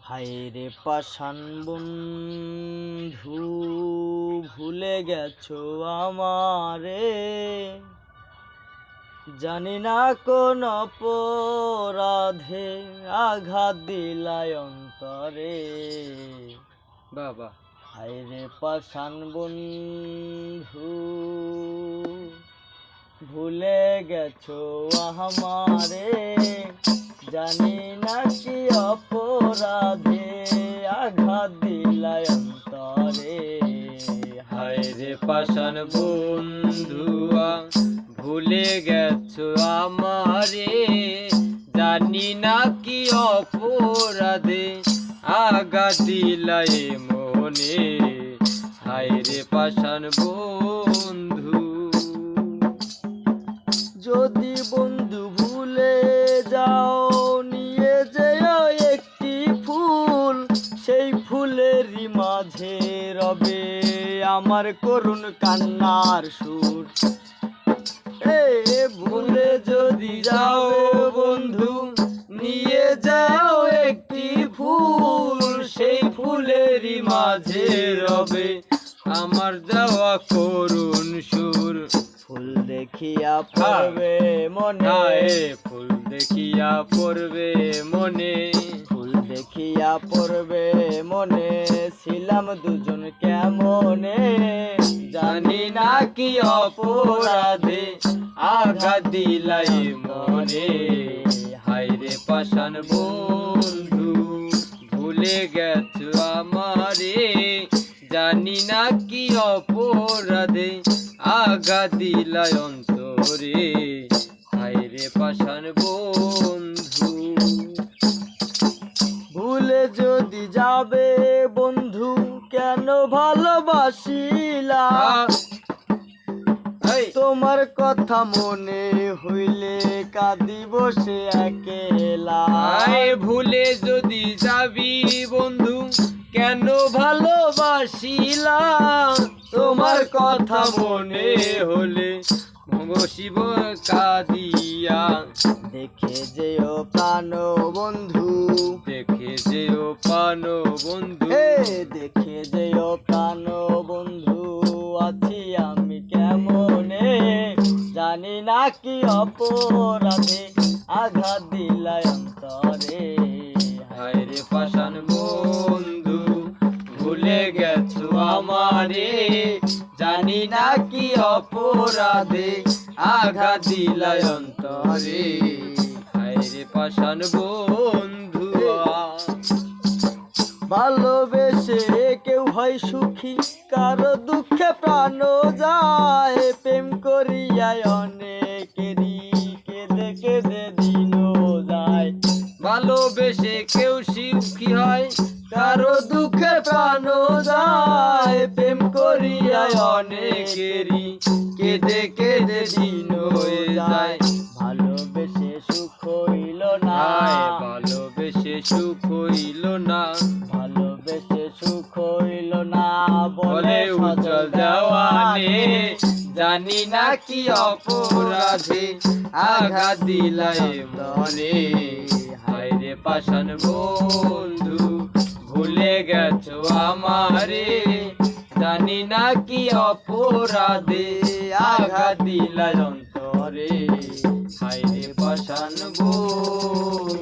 হায়রে পাষাণ বন্ধু, ভুলে গেছো আমারে। জানি না কোন অপরাধে আঘাত দিলাই অন্তরে। বাবা হায়রে পাষাণ বন্ধু, ভুলে গেছো আমারে। জানি না কি অপরাধে আঘাত দিলাই অন্তরে। হায়রে পাষাণ বন্ধুয়া, ভুলে গেছো আমারে। জানি না কি অপরাধে আঘাত দিলাই মনে। হায়রে পাষাণ বন্ধু, যদি বন্ধু ভুলে যাও, নিয়ে যেও একটি ফুল। সেই ফুলেরই মাঝে রবে আমার করুণ কান্নার সুর। ভুলে যদি যাও বন্ধু, নিয়ে যাও একটি ফুল। সেই ফুলেরই মাঝে রবে আমার দেওয়া করুণ সুর। ফুল দেখিয়া পড়বে মনে, ফুল দেখিয়া পড়বে মনে। ফুল দেখিয়া পড়বে মনে, ছিলাম দুজন কেমনে। জানি না কি অপরাধে আঘাত দিলাই মনে। হায়রে পাষাণ বন্ধু, ভুলে গেছো আমারে। জানি না কি অপরাধে আঘাত দিলাই অন্তরে। হায়রে পাষাণ বন্ধু, ভুলে যদি যাবে বন্ধু, কেন ভালোবাসিলা। তোমার কথা মনে হইলে কাঁদি বসে একেলা। ভুলে যদি যাবি বন্ধু, কেন ভালোবাসিলা। তোমার কথা মনে হলে বসিব কাঁদিয়া। দেখে যেও প্রাণ বন্ধু, দেখে যেও প্রাণ বন্ধু। দেখে যেও প্রাণ বন্ধু, আছি আমি কেমনে। জানি না কি অপরাধে আঘাত দিলাই অন্তরে। হায়রে পাষাণ বন্ধু, ভুলে গেছো আমারে। জানি না কি অপরাধে আঘাত দিলাই অন্তরে। হায়রে পাষাণ বন্ধু, ভালোবেসে কেউ হয় সুখী, কারো দুঃখে প্রাণ যায়। প্রেম করিয়ায় অনেকেরই কেঁদে কেঁদে দিন যায়। ভালোবেসে কেউ সুখী হয়, কারো দুঃখে প্রাণ যায়। প্রেম করিয়ায় অনেকেরই কেঁদে কেঁদে দিন হয়ে যায়। ভালোবেসে সুখ হইল না, ভালোবেসে সুখ হইল না। ভালোবেসে সুখ হইল না বলে উজ্জ্বল দেওয়ানে। জানি না কি অপরাধে আঘাত দিলাই মনে। হায়রে পাষাণ বন্ধু, ভুলে গেছো আমারে। জানি না কি অপরাধে আঘাত দিলাই অন্তরে। হায়রে পাষাণ বন্ধু।